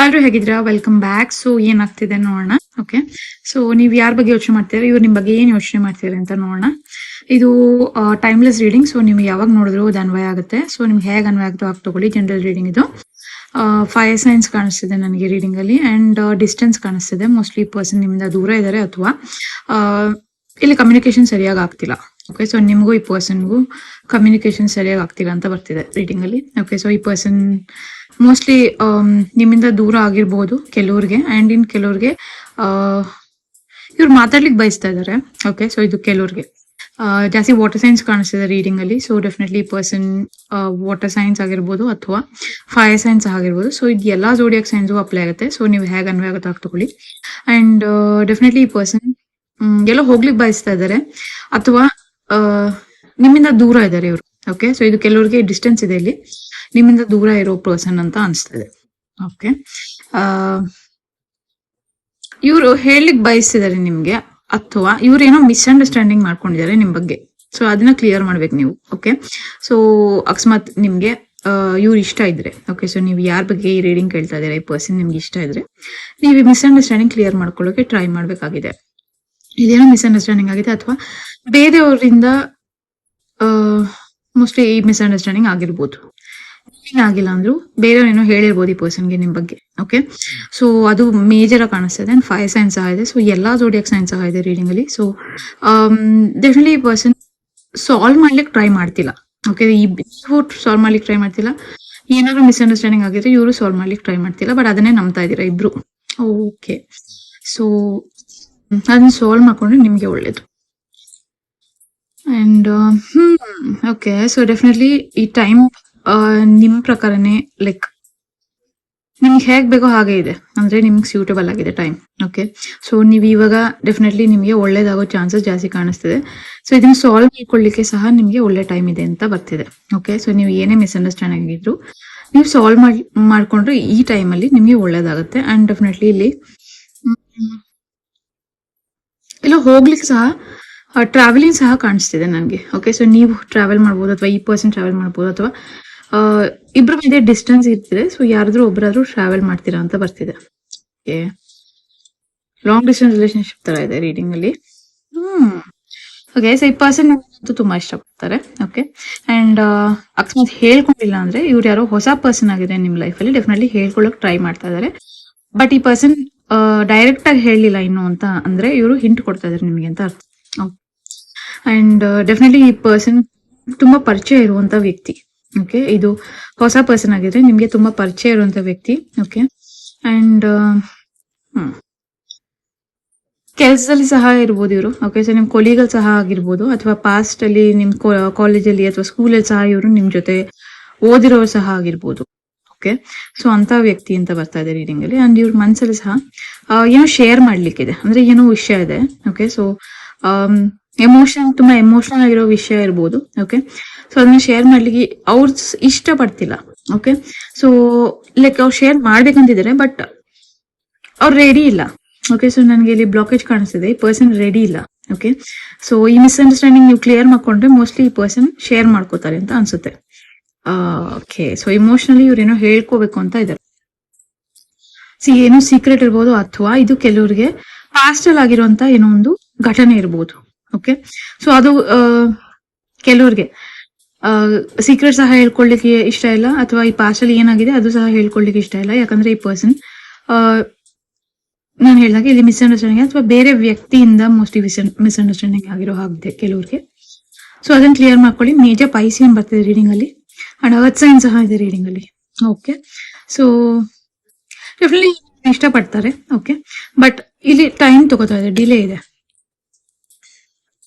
Hello, ಹೇಗಿದ್ದೀರಾ? Welcome back. So ಏನಾಗ್ತಿದೆ ನೋಡೋಣ. ಓಕೆ, ಸೊ ನೀವು ಯಾರ ಬಗ್ಗೆ ಯೋಚನೆ ಮಾಡ್ತೀರಾ, ಇವ್ರು ನಿಮ್ ಬಗ್ಗೆ ಏನ್ ಯೋಚನೆ ಮಾಡ್ತೀರಾ ಅಂತ ನೋಡೋಣ. ಇದು ಟೈಮ್ಲೆಸ್ ರೀಡಿಂಗ್. ಸೊ ನೀವು ಯಾವಾಗ ನೋಡಿದ್ರು ಅದು ಅನ್ವಯ ಆಗುತ್ತೆ. ಸೊ ನಿಮ್ಗೆ ಹೇಗೆ ಅನ್ವಯ ಆಗುತ್ತೋ ಆಗ ತಗೊಳ್ಳಿ. ಜನರಲ್ ರೀಡಿಂಗ್ ಇದು. ಫೈರ್ ಸೈನ್ಸ್ ಕಾಣಿಸ್ತಿದೆ ನನಗೆ ರೀಡಿಂಗ್ ಅಲ್ಲಿ, ಅಂಡ್ ಡಿಸ್ಟೆನ್ಸ್ ಕಾಣಿಸ್ತಿದೆ. ಮೋಸ್ಟ್ಲಿ ಪರ್ಸನ್ ನಿಮ್ಮಿಂದ ದೂರ ಇದ್ದಾರೆ, ಅಥವಾ ಇಲ್ಲಿ ಕಮ್ಯುನಿಕೇಶನ್ ಸರಿಯಾಗಿ ಆಗ್ತಿಲ್ಲ. ಓಕೆ, ಸೊ ನಿಮಗೂ ಈ ಪರ್ಸನ್ಗೂ ಕಮ್ಯುನಿಕೇಶನ್ ಸರಿಯಾಗಿ ಆಗ್ತಿಲ್ಲ ಅಂತ ಬರ್ತಿದೆ ರೀಡಿಂಗ್ ಅಲ್ಲಿ. ಓಕೆ, ಸೊ ಈ ಪರ್ಸನ್ ಮೋಸ್ಟ್ಲಿ ನಿಮ್ಮಿಂದ ದೂರ ಆಗಿರ್ಬೋದು ಕೆಲವ್ರಿಗೆ, ಅಂಡ್ ಇನ್ ಕೆಲವ್ರಿಗೆ ಇವ್ರು ಮಾತಾಡ್ಲಿಕ್ಕೆ ಬಯಸ್ತಾ ಇದಾರೆ. ಓಕೆ, ಸೊ ಇದು ಕೆಲವ್ರಿಗೆ ಜಾಸ್ತಿ ವಾಟರ್ ಸೈನ್ಸ್ ಕಾಣಿಸ್ತಿದೆ ರೀಡಿಂಗ್ ಅಲ್ಲಿ. So definitely person water science ಆಗಿರ್ಬೋದು ಅಥವಾ ಫೈರ್ ಸೈನ್ಸ್ ಆಗಿರ್ಬೋದು. ಸೊ ಇದು ಎಲ್ಲಾ ಜೋಡಿಯಾಕ್ ಸೈನ್ಸ್ ಅಪ್ಲೈ ಆಗುತ್ತೆ. ಸೊ ನೀವು ಹೇಗೆ ಅನ್ವಯ ಆಗುತ್ತೆ ಆಗ ತಗೊಳ್ಳಿ. ಅಂಡ್ ಡೆಫಿನೆಟ್ಲಿ ಈ ಪರ್ಸನ್ ಎಲ್ಲೋ ಹೋಗ್ಲಿಕ್ಕೆ ಬಯಸ್ತಾ ಇದ್ದಾರೆ, ಅಥವಾ ನಿಮ್ಮಿಂದ ದೂರ ಇದ್ದಾರೆ ಇವರು. ಓಕೆ, ಸೊ ಇದು ಕೆಲವರಿಗೆ ಡಿಸ್ಟೆನ್ಸ್ ಇದೆ ಇಲ್ಲಿ, ನಿಮ್ಮಿಂದ ದೂರ ಇರೋ ಪರ್ಸನ್ ಅಂತ ಅನಿಸ್ತದೆ. ಓಕೆ, ಇವರು ಹೇಳಲಿಕ್ಕೆ ಬಯಸ್ತಿದ್ದಾರೆ ನಿಮ್ಗೆ, ಅಥವಾ ಇವ್ರೇನೋ ಮಿಸ್ಅಂಡರ್ಸ್ಟ್ಯಾಂಡಿಂಗ್ ಮಾಡ್ಕೊಂಡಿದ್ದಾರೆ ನಿಮ್ ಬಗ್ಗೆ. ಸೊ ಅದನ್ನ ಕ್ಲಿಯರ್ ಮಾಡ್ಬೇಕು ನೀವು. ಓಕೆ, ಸೊ ಅಕಸ್ಮಾತ್ ನಿಮ್ಗೆ ಇವ್ರು ಇಷ್ಟ ಇದ್ರೆ, ಓಕೆ, ಸೊ ನೀವು ಯಾರ ಬಗ್ಗೆ ಈ ರೀಡಿಂಗ್ ಕೇಳ್ತಾ ಇದ್ದೀರಾ, ಈ ಪರ್ಸನ್ ನಿಮ್ಗೆ ಇಷ್ಟ ಇದ್ರೆ ನೀವು ಮಿಸ್ಅಂಡರ್ಸ್ಟ್ಯಾಂಡಿಂಗ್ ಕ್ಲಿಯರ್ ಮಾಡ್ಕೊಳ್ಳೋಕೆ ಟ್ರೈ ಮಾಡ್ಬೇಕಾಗಿದೆ. ಇದೇನೋ ಮಿಸ್ಅಂಡರ್ಸ್ಟ್ಯಾಂಡಿಂಗ್ ಆಗಿದೆ, ಅಥವಾ ಬೇರೆಯವರಿಂದ ಮೋಸ್ಟ್ಲಿ ಈ ಮಿಸ್ಅಂಡರ್ಸ್ಟ್ಯಾಂಡಿಂಗ್ ಆಗಿರ್ಬೋದು. ಆಗಿಲ್ಲ ಅಂದ್ರು ಬೇರೆಯವ್ರೇನೋ ಹೇಳಿರ್ಬೋದು ಈ ಪರ್ಸನ್ಗೆ ನಿಮ್ ಬಗ್ಗೆ. ಓಕೆ, ಸೊ ಅದು ಮೇಜರ್ ಆಗಿ ಕಾಣಿಸ್ತಿದೆ. ಅಂಡ್ ಫೈರ್ ಸೈನ್ಸ್ ಸಹ ಇದೆ. ಸೊ ಎಲ್ಲಾ ಜೋಡಿಯಾಕ್ ಸೈನ್ಸ್ ಸಹ ಇದೆ ರೀಡಿಂಗ್ ಅಲ್ಲಿ. ಸೊ ಡೆಫಿನೆಟ್ಲಿ ಈ ಪರ್ಸನ್ ಸಾಲ್ವ್ ಮಾಡ್ಲಿಕ್ಕೆ ಟ್ರೈ ಮಾಡ್ತಿಲ್ಲ. ಓಕೆ, ನೀವು ಸಾಲ್ವ್ ಮಾಡ್ಲಿಕ್ಕೆ ಟ್ರೈ ಮಾಡ್ತಿಲ್ಲ. ಏನಾದ್ರು ಮಿಸ್ಅಂಡರ್ಸ್ಟ್ಯಾಂಡಿಂಗ್ ಆಗಿದ್ರೆ ಇವರು ಸಾಲ್ವ್ ಮಾಡ್ಲಿಕ್ಕೆ ಟ್ರೈ ಮಾಡ್ತಿಲ್ಲ, ಬಟ್ ಅದನ್ನೇ ನಂಬ್ತಾ ಇದೀರಾ ಇಬ್ರು. ಓಕೆ, ಸೊ ಅದನ್ನ ಸಾಲ್ವ್ ಮಾಡ್ಕೊಂಡ್ರೆ ನಿಮ್ಗೆ ಒಳ್ಳೇದು. ಅಂಡ್ ಓಕೆ, ಸೊ ಡೆಫಿನೆಟ್ಲಿ ಈ ಟೈಮ್ ನಿಮ್ ಪ್ರಕಾರನೇ ಲೈಕ್ ನಿಮ್ಗೆ ಹೇಗ್ ಬೇಕೋ ಹಾಗೆ ಇದೆ, ಅಂದ್ರೆ ನಿಮ್ಗೆ ಸೂಟಬಲ್ ಆಗಿದೆ ಟೈಮ್. ಓಕೆ, ಸೊ ನೀವು ಇವಾಗ ಡೆಫಿನೆಟ್ಲಿ ನಿಮ್ಗೆ ಒಳ್ಳೇದಾಗೋ ಚಾನ್ಸಸ್ ಜಾಸ್ತಿ ಕಾಣಿಸ್ತಿದೆ. ಸೊ ಇದನ್ನ ಸಾಲ್ವ್ ಮಾಡ್ಕೊಳ್ಳಿಕ್ಕೆ ಸಹ ನಿಮ್ಗೆ ಒಳ್ಳೆ ಟೈಮ್ ಇದೆ ಅಂತ ಬರ್ತಿದೆ. ಓಕೆ, ಸೊ ನೀವು ಏನೇ ಮಿಸ್ಅಂಡರ್ಸ್ಟ್ಯಾಂಡಿಂಗ್ ಆಗಿದ್ರು ನೀವು ಸಾಲ್ವ್ ಮಾಡ್ಕೊಂಡ್ರೆ ಈ ಟೈಮ್ ಅಲ್ಲಿ ನಿಮ್ಗೆ ಒಳ್ಳೇದಾಗುತ್ತೆ. ಅಂಡ್ ಡೆಫಿನೆಟ್ಲಿ ಇಲ್ಲಿ ಇಲ್ಲ ಹೋಗ್ಲಿಕ್ಕೆ ಸಹ ಟ್ರಾವೆಲಿಂಗ್ ಸಹ ಕಾಣಿಸ್ತಿದೆ ನನಗೆ. ಓಕೆ, ಸೊ ನೀವು ಟ್ರಾವೆಲ್ ಮಾಡ್ಬೋದು, ಅಥವಾ ಈ ಪರ್ಸನ್ ಟ್ರಾವೆಲ್ ಮಾಡ್ಬೋದು, ಅಥವಾ ಇಬ್ರ ಮಧ್ಯೆ ಡಿಸ್ಟೆನ್ಸ್ ಇರ್ತಿದೆ. ಸೊ ಯಾರಾದ್ರೂ ಒಬ್ಬರಾದ್ರೂ ಟ್ರಾವೆಲ್ ಮಾಡ್ತೀರಾ ಅಂತ ಬರ್ತಿದೆ. ಓಕೆ, ಲಾಂಗ್ ಡಿಸ್ಟೆನ್ಸ್ ರಿಲೇಶನ್ಶಿಪ್ ತರ ಇದೆ ರೀಡಿಂಗ್ ಅಲ್ಲಿ. ಓಕೆ, ಸೊ ಈ ಪರ್ಸನ್ ತುಂಬಾ ಇಷ್ಟಪಡ್ತಾರೆ. ಓಕೆ, ಅಂಡ್ ಅಕಸ್ಮಾತ್ ಹೇಳ್ಕೊಂಡಿಲ್ಲ ಅಂದ್ರೆ ಇವ್ರು ಯಾರೋ ಹೊಸ ಪರ್ಸನ್ ಆಗಿದೆ ನಿಮ್ ಲೈಫ್ ಅಲ್ಲಿ. ಡೆಫಿನೆಟ್ಲಿ ಹೇಳ್ಕೊಳಕ್ ಟ್ರೈ ಮಾಡ್ತಾ ಇದಾರೆ, ಬಟ್ ಈ ಪರ್ಸನ್ ಡೈರೆಕ್ಟ್ ಆಗಿ ಹೇಳಿಲ್ಲ ಇನ್ನು ಅಂತ ಅಂದ್ರೆ ಇವರು ಹಿಂಟ್ ಕೊಡ್ತಾ ಇದಾರೆ ನಿಮ್ಗೆ ಅಂತ ಅರ್ಥ. ಅಂಡ್ ಡೆಫಿನೆಟ್ಲಿ ಈ ಪರ್ಸನ್ ತುಂಬಾ ಪರಿಚಯ ಇರುವಂತ ವ್ಯಕ್ತಿ. ಓಕೆ, ಇದು ಹೊಸ ಪರ್ಸನ್ ಆಗಿದ್ರೆ ನಿಮ್ಗೆ ತುಂಬಾ ಪರಿಚಯ ಇರುವಂತ ವ್ಯಕ್ತಿ. ಓಕೆ, ಅಂಡ್ ಕೆಲಸದಲ್ಲಿ ಸಹ ಇರ್ಬೋದು ಇವರು. ಓಕೆ, ಸೊ ನಿಮ್ ಕೊಲೀಗಲ್ ಸಹ ಆಗಿರ್ಬೋದು, ಅಥವಾ ಪಾಸ್ಟ್ ಅಲ್ಲಿ ನಿಮ್ ಕಾಲೇಜಲ್ಲಿ ಅಥವಾ ಸ್ಕೂಲಲ್ಲಿ ಸಹ ಇವರು ನಿಮ್ ಜೊತೆ ಓದಿರೋರು ಸಹ ಆಗಿರ್ಬೋದು. ಓಕೆ, ಸೊ ಅಂತ ವ್ಯಕ್ತಿ ಅಂತ ಬರ್ತಾ ಇದೆ ರೀಡಿಂಗ್ ಅಲ್ಲಿ. ಅಂಡ್ ಇವ್ರ ಮನ್ಸಲ್ಲಿ ಸಹ ಏನೋ ಶೇರ್ ಮಾಡ್ಲಿಕ್ಕಿದೆ, ಅಂದ್ರೆ ಏನೋ ವಿಷಯ ಇದೆ. ಓಕೆ, ಸೊ ತುಂಬಾ ಎಮೋಷನಲ್ ಆಗಿರೋ ವಿಷಯ ಇರ್ಬೋದು. ಓಕೆ, ಸೊ ಅದನ್ನ ಶೇರ್ ಮಾಡ್ಲಿಕ್ಕೆ ಅವ್ರು ಇಷ್ಟ ಪಡ್ತಿಲ್ಲ. ಓಕೆ, ಸೊ ಲೈಕ್ ಅವ್ರು ಶೇರ್ ಮಾಡ್ಬೇಕಂತಿದ್ದಾರೆ, ಬಟ್ ಅವ್ರು ರೆಡಿ ಇಲ್ಲ. ಓಕೆ, ಸೊ ನನಗೆ ಇಲ್ಲಿ ಬ್ಲಾಕೇಜ್ ಕಾಣಿಸ್ತಿದೆ. ಈ ಪರ್ಸನ್ ರೆಡಿ ಇಲ್ಲ. ಓಕೆ, ಸೊ ಈ ಮಿಸ್ಅಂಡರ್ಸ್ಟ್ಯಾಂಡಿಂಗ್ ನೀವು ಕ್ಲಿಯರ್ ಮಾಡ್ಕೊಂಡ್ರೆ ಮೋಸ್ಟ್ಲಿ ಈ ಪರ್ಸನ್ ಶೇರ್ ಮಾಡ್ಕೋತಾರೆ ಅಂತ ಅನ್ಸುತ್ತೆ. ಓಕೆ, ಸೊ ಇಮೋಷನಲಿ ಇವ್ರೇನೋ ಹೇಳ್ಕೋಬೇಕು ಅಂತ ಇದ್ದಾರೆ. ಏನೋ ಸೀಕ್ರೆಟ್ ಇರ್ಬೋದು, ಅಥವಾ ಇದು ಕೆಲವ್ರಿಗೆ ಪಾಸ್ಟ್ ಅಲ್ಲಿ ಆಗಿರುವಂತ ಏನೋ ಒಂದು ಘಟನೆ ಇರ್ಬೋದು. ಓಕೆ, ಸೊ ಅದು ಕೆಲವ್ರಿಗೆ ಸೀಕ್ರೆಟ್ ಸಹ ಹೇಳ್ಕೊಳ್ಳಿಕ್ಕೆ ಇಷ್ಟ ಇಲ್ಲ, ಅಥವಾ ಈ ಪಾಸ್ಟ್ ಅಲ್ಲಿ ಏನಾಗಿದೆ ಅದು ಸಹ ಹೇಳ್ಕೊಳ್ಳಿಕ್ಕೆ ಇಷ್ಟ ಇಲ್ಲ. ಯಾಕಂದ್ರೆ ಈ ಪರ್ಸನ್ ನಾನು ಹೇಳಿದಾಗ ಇಲ್ಲಿ ಮಿಸ್ಅಂಡರ್ಸ್ಟ್ಯಾಂಡಿಂಗ್ ಅಥವಾ ಬೇರೆ ವ್ಯಕ್ತಿಯಿಂದ ಮೋಸ್ಟ್ಲಿ ಮಿಸ್ಅಂಡರ್ಸ್ಟ್ಯಾಂಡಿಂಗ್ ಆಗಿರೋ ಹಾಗಿದೆ ಕೆಲವ್ರಿಗೆ. ಸೊ ಅದನ್ನ ಕ್ಲಿಯರ್ ಮಾಡ್ಕೊಳ್ಳಿ. ಮೇಜರ್ ಪೈಸಿಯನ್ ಬರ್ತಿದೆ ರೀಡಿಂಗ್ ಅಲ್ಲಿ, ಅಂಡ್ ಅರ್ತ್ ಸೈನ್ ಸಹ ಇದೆ ರೀಡಿಂಗ್ ಅಲ್ಲಿ. ಓಕೆ, ಸೊ ಡೆಫಿನೆಟ್ಲಿ ಇಷ್ಟಪಡ್ತಾರೆ. ಓಕೆ, ಬಟ್ ಇಲ್ಲಿ ಟೈಮ್ ತಗೋತಾ ಇದೆ, ಡಿಲೇ ಇದೆ.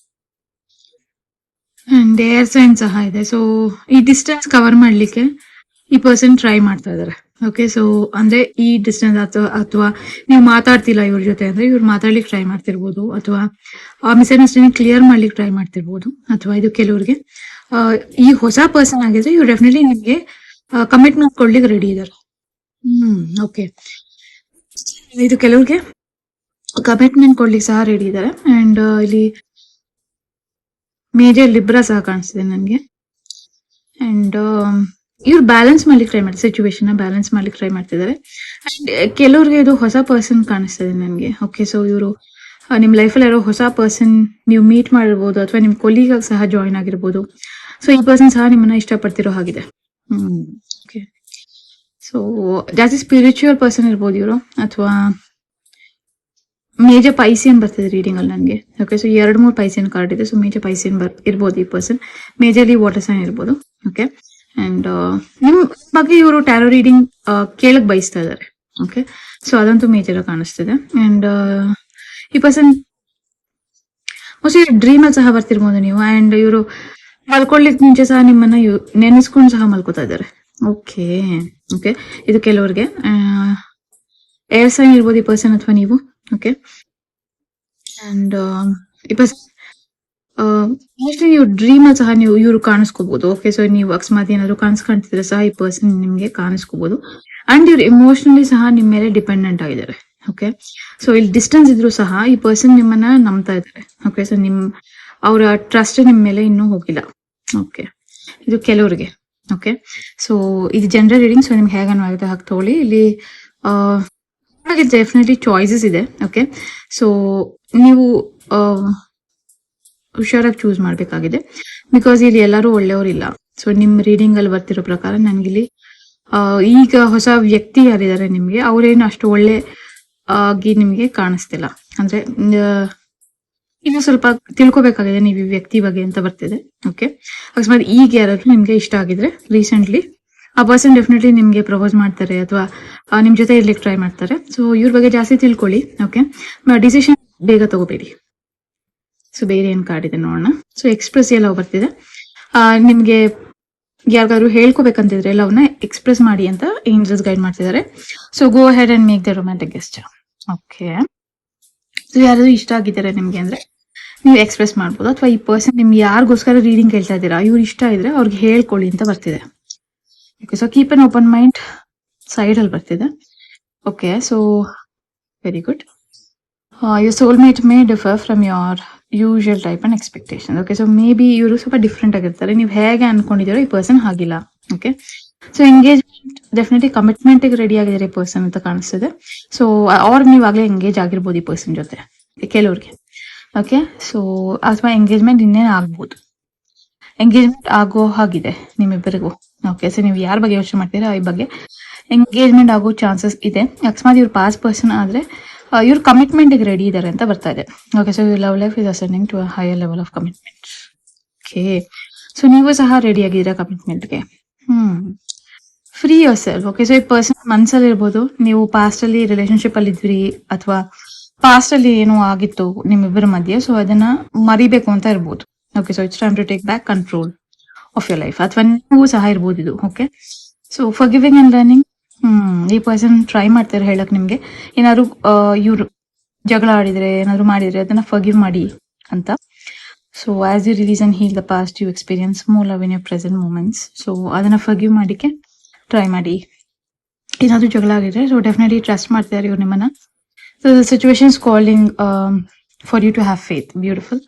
ಅಂಡ್ ಏರ್ ಸೈನ್ ಸಹ ಇದೆ. ಸೊ ಈ ಡಿಸ್ಟೆನ್ಸ್ ಕವರ್ ಮಾಡ್ಲಿಕ್ಕೆ ಈ ಪರ್ಸನ್ ಟ್ರೈ ಮಾಡ್ತಾ ಇದಾರೆ. ಓಕೆ, ಸೊ ಅಂದ್ರೆ ಈ ಡಿಸ್ಟೆನ್ಸ್ ಅಥವಾ ನೀವು ಮಾತಾಡ್ತಿಲ್ಲ ಇವ್ರ ಜೊತೆ ಅಂದ್ರೆ ಇವ್ರು ಮಾತಾಡ್ಲಿಕ್ಕೆ ಟ್ರೈ ಮಾಡ್ತಿರ್ಬೋದು, ಅಥವಾ ಮಿಸ್ಅಂಡರ್ಸ್ಟ್ಯಾಂಡಿಂಗ್ ಕ್ಲಿಯರ್ ಮಾಡ್ಲಿಕ್ಕೆ ಟ್ರೈ ಮಾಡ್ತಿರ್ಬೋದು. ಅಥವಾ ಇದು ಕೆಲವ್ರಿಗೆ ಈ ಹೊಸ ಪರ್ಸನ್ ಆಗಿದ್ರೆ ಇವ್ರು ಡೆಫಿನೆಟ್ಲಿ ನಿಮ್ಗೆ ಕಮಿಟ್ಮೆಂಟ್ ಕೊಡ್ಲಿಕ್ಕೆ ರೆಡಿ ಇದಾರೆ. ಓಕೆ, ಇದು ಕೆಲವ್ರಿಗೆ ಕಮಿಟ್ಮೆಂಟ್ ಕೊಡ್ಲಿಕ್ಕೆ ಸಹ ರೆಡಿ ಇದಾರೆ. ಅಂಡ್ ಇಲ್ಲಿ ಮೇಜರ್ ಲಿಬ್ರಾ ಸಹ ಕಾಣಿಸ್ತಿದೆ ನನಗೆ. ಅಂಡ್ ಇವ್ರು ಬ್ಯಾಲೆನ್ಸ್ ಮಾಡ್ಲಿಕ್ಕೆ ಟ್ರೈ ಮಾಡ್ತಾರೆ, ಸಿಚುವೇಶನ್ ಬ್ಯಾಲೆನ್ಸ್ ಮಾಡ್ಲಿಕ್ಕೆ ಟ್ರೈ ಮಾಡ್ತಿದ್ದಾರೆ. ಅಂಡ್ ಕೆಲವ್ರಿಗೆ ಇದು ಹೊಸ ಪರ್ಸನ್ ಕಾಣಿಸ್ತದೆ ನನಗೆ. ಓಕೆ, ಸೊ ಇವರು ನಿಮ್ಮ ಲೈಫಲ್ಲಿ ಇರೋ ಹೊಸ ಪರ್ಸನ್ ನೀವು ಮೀಟ್ ಮಾಡಿರ್ಬೋದು, ಅಥವಾ ನಿಮ್ಮ ಕೊಲೀಗ್ ಸಹ ಜಾಯಿನ್ ಆಗಿರ್ಬೋದು. ಸೊ ಈ ಪರ್ಸನ್ ಸಹ ನಿಮ್ಮನ್ನ ಇಷ್ಟಪಡ್ತಿರೋ ಹಾಗಿದೆ. ಓಕೆ, ಸೊ ಜಾಸ್ತಿ ಸ್ಪಿರಿಚುವಲ್ ಪರ್ಸನ್ ಇರ್ಬೋದು ಇವರು, ಅಥವಾ ಮೇಜರ್ ಪೈಸಿಯನ್ ಬರ್ತಿದೆ ರೀಡಿಂಗ್ ಅಲ್ಲಿ ನನಗೆ. ಓಕೆ, ಸೊ 2-3 ಪೈಸಿಯನ್ ಕಾರ್ಡ್ ಇದೆ. ಸೊ ಮೇಜರ್ ಪೈಸಿಯನ್ ಇರ್ಬೋದು ಈ ಪರ್ಸನ್, ಮೇಜರ್ಲಿ ವಾಟರ್ ಸೈನ್ ಇರ್ಬೋದು. ಓಕೆ, ಅಂಡ್ ನಿಮ್ ಬಗ್ಗೆ ಇವರು ಟ್ಯಾರೋ ರೀಡಿಂಗ್ ಕೇಳಕ್ ಬಯಸ್ತಾ ಇದ್ದಾರೆ. ಓಕೆ, ಸೊ ಅದಂತೂ ಮೇಜರ್ ಆಗಿ ಕಾಣಿಸ್ತಿದೆ. ಅಂಡ್ ಈ ಪರ್ಸನ್ ಮೋಸ್ಟ್ಲಿ ಡ್ರೀಮ್ ಅಲ್ಲಿ ಸಹ ಬರ್ತಿರ್ಬೋದು ನೀವು. ಅಂಡ್ ಇವರು ಮಲ್ಕೊಳ್ಳಿಕ್ ಮುಂಚೆ ಸಹ ನಿಮ್ಮನ್ನ ನೆನೆಸ್ಕೊಂಡು ಸಹ ಮಲ್ಕೋತಾ ಇದ್ದಾರೆ. ಓಕೆ ಓಕೆ, ಇದು ಕೆಲವ್ರಿಗೆ ಏರ್ ಸೈನ್ ಇರ್ಬೋದು ಈ ಪರ್ಸನ್ ಅಥವಾ ನೀವು. ಓಕೆ, ಅಂಡ್ ಈ ಪರ್ಸನ್ ಮೋಸ್ಟ್ಲಿ ನೀವು ಡ್ರೀಮ್ ಅಲ್ಲಿ ಸಹ ನೀವು ಇವ್ರು ಕಾಣಿಸ್ಕೋಬಹುದು. ಓಕೆ, ಸೊ ನೀವು ಅಕಸ್ಮಾತ್ ಏನಾದ್ರು ಕಾಣಿಸ್ಕೊಂತಿದ್ರೆ ಸಹ ಈ ಪರ್ಸನ್ ನಿಮ್ಗೆ ಕಾಣಿಸ್ಕೋಬಹುದು. ಅಂಡ್ ಇವ್ರು ಇಮೋಷನಲಿ ಸಹ ನಿಮ್ ಮೇಲೆ ಡಿಪೆಂಡೆಂಟ್ ಆಗಿದ್ದಾರೆ. ಓಕೆ, ಸೊ ಇಲ್ಲಿ ಡಿಸ್ಟೆನ್ಸ್ ಇದ್ರು ಸಹ ಈ ಪರ್ಸನ್ ನಿಮ್ಮನ್ನ ನಂಬ್ತಾ ಇದ್ದಾರೆ. ಓಕೆ, ಸೊ ಅವರ ಟ್ರಸ್ಟ್ ನಿಮ್ ಮೇಲೆ ಇನ್ನೂ ಹೋಗಿಲ್ಲ. ಓಕೆ, ಇದು ಕೆಲವ್ರಿಗೆ. ಓಕೆ, ಸೊ ಇದು ಜನರಲ್ ರೀಡಿಂಗ್. ಸೊ ನಿಮ್ಗೆ ಹೇಗೆ ಆಗುತ್ತೆ ಹಾಗೆ ತಗೊಳ್ಳಿ. ಇಲ್ಲಿ ಡೆಫಿನೆಟ್ಲಿ ಚಾಯ್ಸಸ್ ಇದೆ. ಓಕೆ, ಸೊ ನೀವು ಹುಷಾರಾಗಿ ಚೂಸ್ ಮಾಡ್ಬೇಕಾಗಿದೆ, ಬಿಕಾಸ್ ಇಲ್ಲಿ ಎಲ್ಲರೂ ಒಳ್ಳೆಯವರಿಲ್ಲ. ಸೊ ನಿಮ್ ರೀಡಿಂಗ್ ಅಲ್ಲಿ ಬರ್ತಿರೋ ಪ್ರಕಾರ ನನ್ಗಿಲ್ಲಿ ಈಗ ಹೊಸ ವ್ಯಕ್ತಿ ಯಾರಿದ್ದಾರೆ ನಿಮ್ಗೆ, ಅವ್ರೇನು ಅಷ್ಟು ಒಳ್ಳೆ ಆಗಿ ನಿಮ್ಗೆ ಕಾಣಿಸ್ತಿಲ್ಲ. ಅಂದ್ರೆ ಇನ್ನು ಸ್ವಲ್ಪ ತಿಳ್ಕೊಬೇಕಾಗಿದೆ ನೀವು ಈ ವ್ಯಕ್ತಿ ಬಗ್ಗೆ ಅಂತ ಬರ್ತಿದೆ. ಓಕೆ, ಅಕಸ್ಮಾತ್ ಈಗ ಯಾರಾದ್ರೂ ನಿಮ್ಗೆ ಇಷ್ಟ ಆಗಿದ್ರೆ ರೀಸೆಂಟ್ಲಿ, ಆ ಪರ್ಸನ್ ಡೆಫಿನೆಟ್ಲಿ ನಿಮ್ಗೆ ಪ್ರಪೋಸ್ ಮಾಡ್ತಾರೆ ಅಥವಾ ನಿಮ್ ಜೊತೆ ಇರ್ಲಿಕ್ಕೆ ಟ್ರೈ ಮಾಡ್ತಾರೆ. ಸೊ ಇವ್ರ ಬಗ್ಗೆ ಜಾಸ್ತಿ ತಿಳ್ಕೊಳ್ಳಿ. ಓಕೆ, ಡಿಸಿಷನ್ ಬೇಗ ತಗೋಬೇಡಿ. ಸೊ ಬೇರೆ ಏನ್ ಕಾರ್ಡ್ ಇದೆ ನೋಡೋಣ. ಸೊ ಎಕ್ಸ್ಪ್ರೆಸ್ ಎಲ್ಲ ಬರ್ತಿದೆ. ನಿಮ್ಗೆ ಯಾರಿಗಾದ್ರು ಹೇಳ್ಕೋಬೇಕಂತಿದ್ರೆ ಎಲ್ಲವನ್ನ ಎಕ್ಸ್ಪ್ರೆಸ್ ಮಾಡಿ ಅಂತ ಏಂಜಲ್ಸ್ ಗೈಡ್ ಮಾಡ್ತಿದ್ದಾರೆ. So go head and make the romantic gesture. Okay, so ಯಾರಾದ್ರೂ ಇಷ್ಟ ಆಗಿದ್ದಾರೆ ನಿಮ್ಗೆ ಅಂದ್ರೆ ನೀವು ಎಕ್ಸ್ಪ್ರೆಸ್ ಮಾಡ್ಬೋದು, ಅಥವಾ ಈ ಪರ್ಸನ್ ನಿಮ್ಗೆ ಯಾರಿಗೋಸ್ಕರ ರೀಡಿಂಗ್ ಕೇಳ್ತಾ ಇದ್ದೀರಾ ಇವ್ರು ಇಷ್ಟ ಇದ್ರೆ ಅವ್ರಿಗೆ ಹೇಳ್ಕೊಳ್ಳಿ ಅಂತ ಬರ್ತಿದೆ. ಓಕೆ, ಸೊ ಕೀಪ್ ಅನ್ ಓಪನ್ ಮೈಂಡ್ ಸೈಡ್ ಅಲ್ಲಿ ಬರ್ತಿದೆ. Okay, so very good. your soulmate may differ from your usual type and expectation. Okay, so may be ಇವರು ಸ್ವಲ್ಪ ಡಿಫ್ರೆಂಟ್ ಆಗಿರ್ತಾರೆ. ನೀವು ಹೇಗೆ ಅನ್ಕೊಂಡಿದ್ದೀರೋ ಈ ಪರ್ಸನ್ ಹಾಗಿಲ್ಲ. Okay, so engagement definitely commitment ready ಆಗಿದ್ದಾರೆ ಈ ಪರ್ಸನ್ ಅಂತ ಕಾಣಿಸ್ತಿದೆ. ಸೊ ಅವ್ರಿಗೆ ನೀವಾಗಲೇ ಎಂಗೇಜ್ ಆಗಿರ್ಬೋದು ಈ ಪರ್ಸನ್ ಜೊತೆ ಕೆಲವ್ರಿಗೆ. ಓಕೆ, ಸೊ ಅಥವಾ ಎಂಗೇಜ್ಮೆಂಟ್ ಇನ್ನೇನು ಆಗ್ಬೋದು, ಎಂಗೇಜ್ಮೆಂಟ್ ಆಗೋ ಹಾಗಿದೆ ನಿಮ್ಮಿಬ್ಬರಿಗೂ. ಓಕೆ, ಸೊ ನೀವು ಯಾರ ಬಗ್ಗೆ ಯೋಚನೆ ಮಾಡ್ತೀರಾ ಈ ಬಗ್ಗೆ ಎಂಗೇಜ್ಮೆಂಟ್ ಆಗೋ ಚಾನ್ಸಸ್ ಇದೆ. ಅಕಸ್ಮಾತ್ ಇವ್ರು ಪಾಸ್ ಪರ್ಸನ್ ಆದ್ರೆ ಇವ್ರು ಕಮಿಟ್ಮೆಂಟ್ ರೆಡಿ ಇದ್ದಾರೆ ಅಂತ ಬರ್ತಾ ಇದೆ. Okay, so love life is ascending to higher level of commitment. Okay, so ನೀವು ಸಹ ರೆಡಿ ಆಗಿದ್ದೀರಾ ಕಮಿಟ್ಮೆಂಟ್ಗೆ. Free yourself. Okay, so ಈ ಪರ್ಸನ್ ಮನ್ಸಲ್ಲಿ ಇರ್ಬೋದು, ನೀವು ಪಾಸ್ಟ್ ಅಲ್ಲಿ ರಿಲೇಶನ್ಶಿಪ್ ಅಲ್ಲಿ ಇದ್ರಿ ಅಥವಾ ಪಾಸ್ಟ್ ಅಲ್ಲಿ ಏನೋ ಆಗಿತ್ತು ನಿಮ್ಮಿಬ್ಬರ ಮಧ್ಯೆ, ಸೊ ಅದನ್ನ ಮರಿಬೇಕು ಅಂತ ಇರ್ಬೋದು. Okay, so it's time to take back control of your life, ಅಥವಾ ನೀವು ಸಹ ಇರ್ಬೋದು ಇದು. Okay, so forgiving and learning. ಈ ಪರ್ಸನ್ ಟ್ರೈ ಮಾಡ್ತಾರೆ ಹೇಳಕ್ ನಿಮ್ಗೆ ಏನಾದ್ರು ಇವ್ರು ಜಗಳ ಆಡಿದ್ರೆ ಏನಾದ್ರು ಮಾಡಿದ್ರೆ ಅದನ್ನ ಫರ್ಗಿವ್ ಮಾಡಿ ಅಂತ. So as you release and heal the past you experience more love in your present moments. So ಅದನ್ನ ಫರ್ಗಿವ್ ಮಾಡಿಕ್ಕೆ ಟ್ರೈ ಮಾಡಿ. ಏನಾದ್ರು ಜಗಳ ಆಗಿದ್ರೆ ಸೊ ಡೆಫಿನೆಟ್ಲಿ ಟ್ರಸ್ಟ್ ಮಾಡ್ತಾರೆ ಇವ್ರು ನಿಮ್ಮನ್ನ. So the situation is calling for you to have faith. Beautiful.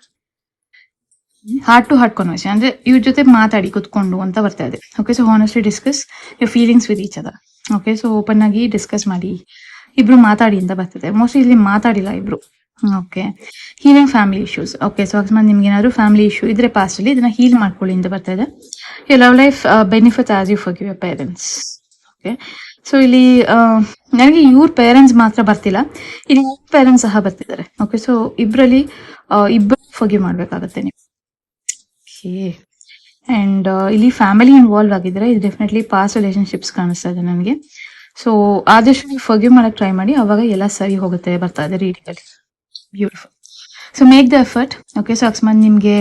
Heart to heart conversation ಅಂದ್ರೆ ಇವ್ರ ಜೊತೆ ಮಾತಾಡಿ ಕುತ್ಕೊಂಡು ಅಂತ ಬರ್ತಾ ಇದೆ. Okay, so honestly discuss your feelings with each other. Okay, so open ಆಗಿ ಡಿಸ್ಕಸ್ ಮಾಡಿ, ಇಬ್ರು ಮಾತಾಡಿ ಅಂತ ಬರ್ತಿದೆ. ಮೋಸ್ಟ್ಲಿ ಇಲ್ಲಿ ಮಾತಾಡಿಲ್ಲ ಇಬ್ರು. Okay, healing family issues. Okay, so ಅಕಸ್ಮಾತ್ ನಿಮ್ಗೆ ಏನಾದ್ರು ಫ್ಯಾಮಿಲಿ ಇಶ್ಯೂ ಇದ್ರೆ ಪಾಸ್ಟ್ ಅಲ್ಲಿ ಇದನ್ನ ಹೀಲ್ ಮಾಡ್ಕೊಳ್ಳಿ ಅಂತ ಬರ್ತಾ ಇದೆ. Your love life benefit as you forgive your parents. Okay, so ಇಲ್ಲಿ ನನಗೆ ಇವ್ರ ಪೇರೆಂಟ್ಸ್ ಮಾತ್ರ ಬರ್ತಿಲ್ಲ, ಇಲ್ಲಿ ಪೇರೆಂಟ್ಸ್ ಸಹ ಬರ್ತಿದ್ದಾರೆ. ಓಕೆ, ಸೊ ಇಬ್ರಲ್ಲಿ ಇಬ್ಬರು ಫರ್ಗಿವ್ ಮಾಡ್ಬೇಕಾಗತ್ತೆ ನೀವು. ಅಂಡ್ ಇಲ್ಲಿ ಫ್ಯಾಮಿಲಿ ಇನ್ವಾಲ್ವ್ ಆಗಿದ್ರೆ ಇದು ಡೆಫಿನೆಟ್ಲಿ ಪಾಸ್ಟ್ ರಿಲೇಶನ್ಶಿಪ್ಸ್ ಕಾಣಿಸ್ತಾ ಇದೆ ನನಗೆ. ಸೊ ಆದಷ್ಟು ನೀವು ಫರ್ಗಿವ್ ಮಾಡಕ್ ಟ್ರೈ ಮಾಡಿ, ಅವಾಗ ಎಲ್ಲ ಸರಿ ಹೋಗುತ್ತೆ ಬರ್ತಾ ಇದೆ ರೀಡಿಂಗ್ ಅಲ್ಲಿ. Beautiful. So make the effort. Okay, so ಅಕಸ್ಮಾತ್ ನಿಮ್ಗೆ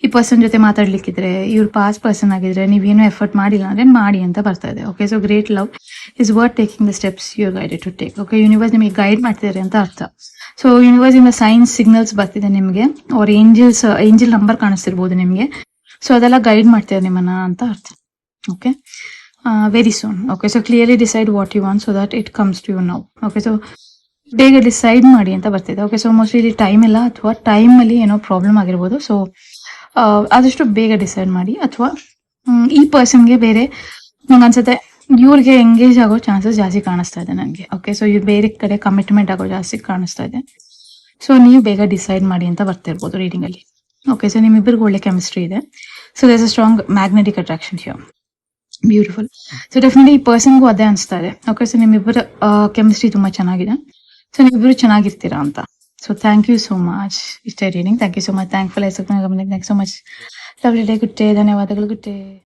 ಈ ಪರ್ಸನ್ ಜೊತೆ ಮಾತಾಡ್ಲಿಕ್ಕಿದ್ರೆ ಇವ್ರು ಪಾಸ್ಟ್ ಪರ್ಸನ್ ಆಗಿದ್ರೆ ನೀವೇನು ಎಫರ್ಟ್ ಮಾಡಿಲ್ಲ ಅಂದ್ರೆ ಮಾಡಿ ಅಂತ ಬರ್ತಾ ಇದೆ. Okay, so great love is worth taking the steps you are guided to take. Okay, universe ನಿಮಗೆ ಗೈಡ್ ಮಾಡ್ತಿದ್ದಾರೆ ಅಂತ ಅರ್ಥ. ಸೊ ಯೂನಿವರ್ಸ್ ಇಂದ ಸೈನ್ಸ್ ಸಿಗ್ನಲ್ಸ್ ಬರ್ತಿದೆ ನಿಮಗೆ, ಅವ್ರ ಏಂಜಲ್ ನಂಬರ್ ಕಾಣಿಸ್ತಿರ್ಬೋದು ನಿಮಗೆ. ಸೊ ಅದೆಲ್ಲ ಗೈಡ್ ಮಾಡ್ತಾರೆ ನಿಮ್ಮನ್ನ ಅಂತ ಅರ್ಥ. Okay, very soon. Okay, so clearly decide what you want so that it comes to you now. Okay, so ಬೇಗ ಡಿಸೈಡ್ ಮಾಡಿ ಅಂತ ಬರ್ತಿದೆ. ಓಕೆ, ಸೊ ಮೋಸ್ಟ್ಲಿ ಇಲ್ಲಿ ಟೈಮ್ ಇಲ್ಲ ಅಥವಾ ಟೈಮ್ ಅಲ್ಲಿ ಏನೋ ಪ್ರಾಬ್ಲಮ್ ಆಗಿರ್ಬೋದು. ಸೊ ಆದಷ್ಟು ಬೇಗ ಡಿಸೈಡ್ ಮಾಡಿ, ಅಥವಾ ಈ ಪರ್ಸನ್ಗೆ ಬೇರೆ ನಂಗೆ ಅನ್ಸುತ್ತೆ ಇವ್ರಿಗೆ ಎಂಗೇಜ್ ಆಗೋ ಚಾನ್ಸಸ್ ಜಾಸ್ತಿ ಕಾಣಿಸ್ತಾ ಇದೆ ನನಗೆ. ಓಕೆ, ಸೊ ಇವ್ರು ಬೇರೆ ಕಡೆ ಕಮಿಟ್ಮೆಂಟ್ ಆಗೋ ಜಾಸ್ತಿ ಕಾಣಿಸ್ತಾ ಇದೆ. ಸೊ ನೀವು ಬೇಗ ಡಿಸೈಡ್ ಮಾಡಿ ಅಂತ ಬರ್ತಿರ್ಬೋದು ರೀಡಿಂಗ್ ಅಲ್ಲಿ. ಓಕೆ, ಸೊ ನಿಮ್ಮಿಬ್ಬರಿಗೂ ಒಳ್ಳೆ ಕೆಮಿಸ್ಟ್ರಿ ಇದೆ. So there's a strong magnetic attraction here. Beautiful. So definitely ಈ ಪರ್ಸನ್ಗೂ ಅದೇ ಅನಿಸ್ತಾ ಇದೆ. ಓಕೆ, ಸೊ ನಿಮ್ಮಿಬ್ಬರ ಕೆಮಿಸ್ಟ್ರಿ ತುಂಬಾ ಚೆನ್ನಾಗಿದೆ. ಸೊ ನೀವಿಬ್ಬರು ಚೆನ್ನಾಗಿರ್ತೀರಾ ಅಂತ. So thank you so much ಇಷ್ಟೇ reading. Thank you so much. Thankful. Thank you so much. Lovely day. Good day. ಧನ್ಯವಾದಗಳು. Good day.